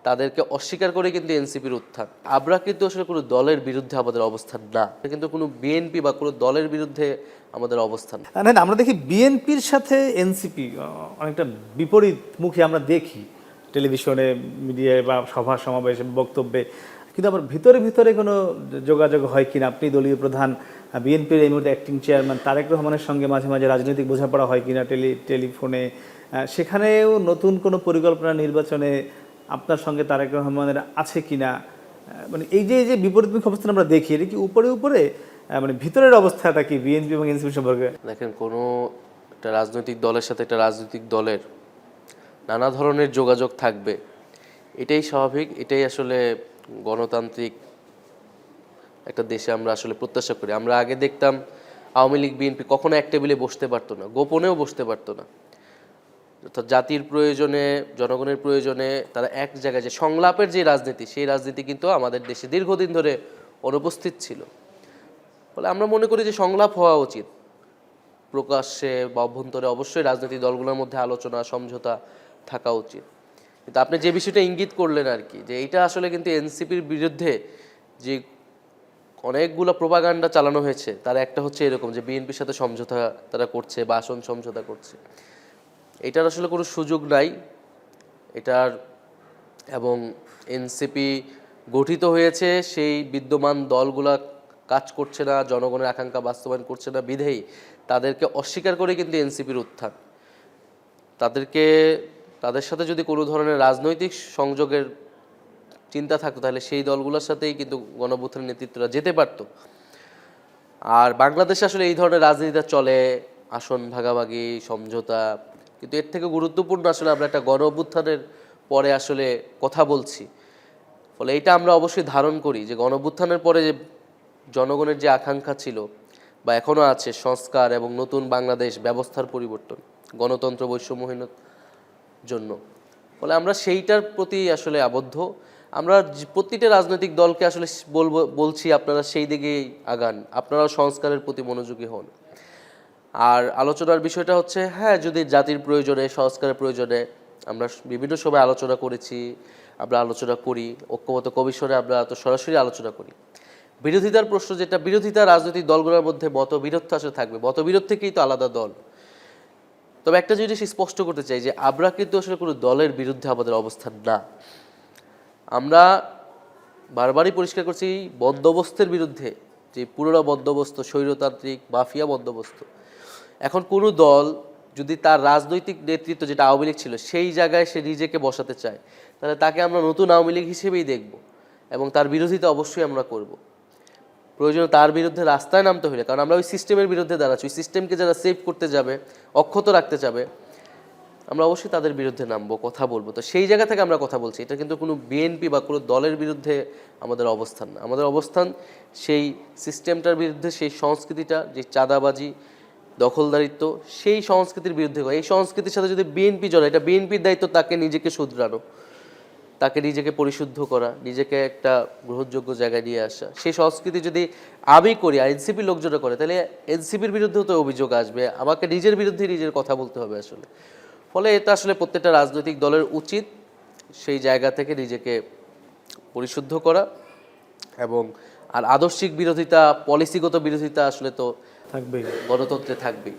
তাদেরকে অস্বীকার করে কিন্তু এনসিপির উত্থান। আমরা কিন্তু আসলে কোনো দলের বিরুদ্ধে আমাদের অবস্থান না, কিন্তু কোনো বিএনপি বা কোনো দলের বিরুদ্ধে আমাদের অবস্থান। না না, আমরা দেখি বিএনপির সাথে এনসিপি অনেকটা বিপরীতমুখী আমরা দেখি টেলিভিশনে, মিডিয়ায় বা সভা সমাবেশে, বক্তব্যে, কিন্তু আমার ভিতরে ভিতরে কোনো যোগাযোগ হয় কিনা? আপনি দলীয় প্রধান, বিএনপির এই মুহূর্তে অ্যাক্টিং চেয়ারম্যান তারেক রহমানের সঙ্গে মাঝে মাঝে রাজনৈতিক বোঝাপড়া হয় কিনা টেলিফোনে? সেখানেও নতুন কোনো পরিকল্পনা নির্বাচনে আপনার সঙ্গে তারেক রহমানের আছে কিনা? মানে এই যে বিপরীতমুখী অবস্থান আমরা দেখি, এটা কি উপরে উপরে মানে ভিতরের অবস্থাটা কি বিএনপি এবং এনসিপি সম্পর্কে? দেখেন, কোনো একটা রাজনৈতিক দলের সাথে একটা রাজনৈতিক দলের নানা ধরনের যোগাযোগ থাকবে, এটাই স্বাভাবিক, এটাই আসলে গণতান্ত্রিক একটা দেশে আমরা আসলে প্রত্যাশা করি। আমরা আগে দেখতাম আওয়ামী লীগ বিএনপি কখনো এক টেবিলে বসতে পারতো না, গোপনেও বসতে পারতো না। অর্থাৎ জাতির প্রয়োজনে, জনগণের প্রয়োজনে তারা এক জায়গায়, যে সংলাপের যে রাজনীতি, সেই রাজনীতি কিন্তু আমাদের দেশে দীর্ঘদিন ধরে অনুপস্থিত ছিল। ফলে আমরা মনে করি যে সংলাপ হওয়া উচিত, প্রকাশ্যে বা অভ্যন্তরে অবশ্যই রাজনৈতিক দলগুলোর মধ্যে আলোচনা সমঝোতা থাকা উচিত। কিন্তু আপনি যে বিষয়টা ইঙ্গিত করলেন আর কি, যে এইটা আসলে কিন্তু এনসিপির বিরুদ্ধে যে অনেকগুলো প্রোপাগান্ডা চালানো হয়েছে, তার একটা হচ্ছে এরকম যে বিএনপির সাথে সমঝোতা তারা করছে বা আসন সমঝোতা করছে। এটার আসলে কোনো সুযোগ নাই এটার। এবং এনসিপি গঠিত হয়েছে, সেই বিদ্যমান দলগুলা কাজ করছে না, জনগণের আকাঙ্ক্ষা বাস্তবায়ন করছে না বিধেই তাদেরকে অস্বীকার করে কিন্তু এনসিপির উত্থান। তাদের সাথে যদি কোনো ধরনের রাজনৈতিক সংযোগের চিন্তা থাকতো, তাহলে সেই দলগুলোর সাথেই কিন্তু গণঅভ্যুত্থানের নেতৃত্বরা যেতে পারতো। আর বাংলাদেশে আসলে এই ধরনের রাজনীতিটা চলে, আসন ভাগাভাগি, সমঝোতা, কিন্তু এর থেকে গুরুত্বপূর্ণ আসলে আমরা একটা গণঅভ্যুত্থানের পরে আসলে কথা বলছি। ফলে এইটা আমরা অবশ্যই ধারণ করি যে গণঅভ্যুত্থানের পরে যে জনগণের যে আকাঙ্ক্ষা ছিল বা এখনও আছে, সংস্কার এবং নতুন বাংলাদেশ ব্যবস্থার পরিবর্তন, গণতন্ত্র, বৈষম্যহীন জন্য, ফলে আমরা সেইটার প্রতি আসলে আবদ্ধ। আমরা প্রতিটা রাজনৈতিক দলকে আসলে বলছি আপনারা সেই দিকেই আগান, আপনারাও সংস্কারের প্রতি মনোযোগী হন। আর আলোচনার বিষয়টা হচ্ছে, হ্যাঁ, যদি জাতির প্রয়োজনে, সংস্কারের প্রয়োজনে, আমরা বিভিন্ন সময় আলোচনা করেছি, আমরা আলোচনা করি, ঐক্যমত্য কমিশনে আমরা তো সরাসরি আলোচনা করি। বিরোধিতার প্রশ্ন যেটা, বিরোধিতা রাজনৈতিক দলগুলোর মধ্যে মতবিরোধ আসলে থাকবে, মতবিরোধ থেকেই তো আলাদা দল। তবে একটা জিনিস স্পষ্ট করতে চাই যে আমরা কিন্তু আসলে কোনো দলের বিরুদ্ধে আমাদের অবস্থান না। আমরা বারবারই পরিষ্কার করছি বন্দোবস্তের বিরুদ্ধে, যে পুরোনো বন্দোবস্ত, স্বৈরতান্ত্রিক মাফিয়া বন্দোবস্ত। এখন কোনো দল যদি তার রাজনৈতিক নেতৃত্ব, যেটা আওয়ামী লীগ ছিল, সেই জায়গায় সে নিজেকে বসাতে চায়, তাহলে তাকে আমরা নতুন আওয়ামী লীগ হিসেবেই দেখব এবং তার বিরোধিতা অবশ্যই আমরা করব। প্রয়োজনে তার বিরুদ্ধে রাস্তায় নামতে হলে, কারণ আমরা ওই সিস্টেমের বিরুদ্ধে দাঁড়াচ্ছি, ওই সিস্টেমকে যারা সেভ করতে যাবে, অক্ষত রাখতে যাবে, আমরা অবশ্যই তাদের বিরুদ্ধে নামবো, কথা বলবো। তো সেই জায়গা থেকে আমরা কথা বলছি, এটা কিন্তু কোনো বিএনপি বা কোনো দলের বিরুদ্ধে আমাদের অবস্থান না। আমাদের অবস্থান সেই সিস্টেমটার বিরুদ্ধে, সেই সংস্কৃতিটা, যে চাঁদাবাজি, দখলদারিত্ব, সেই সংস্কৃতির বিরুদ্ধে। এই সংস্কৃতির সাথে যদি বিএনপি জড়ায়, এটা বিএনপির দায়িত্ব তাকে নিজেকে শুধরানো, তাকে নিজেকে পরিশুদ্ধ করা, নিজেকে একটা গ্রহণযোগ্য জায়গায় নিয়ে আসা। সেই সংস্কৃতি যদি আমি করি আর এনসিপির লোকজনরা করে, তাহলে এনসিপির বিরুদ্ধেও তো অভিযোগ আসবে, আমাকে নিজের বিরুদ্ধে নিজের কথা বলতে হবে আসলে। ফলে এটা আসলে প্রত্যেকটা রাজনৈতিক দলের উচিত সেই জায়গা থেকে নিজেকে পরিশুদ্ধ করা। এবং আর আদর্শিক বিরোধিতা, পলিসিগত বিরোধিতা আসলে তো থাকবেই, গণতন্ত্রে থাকবেই।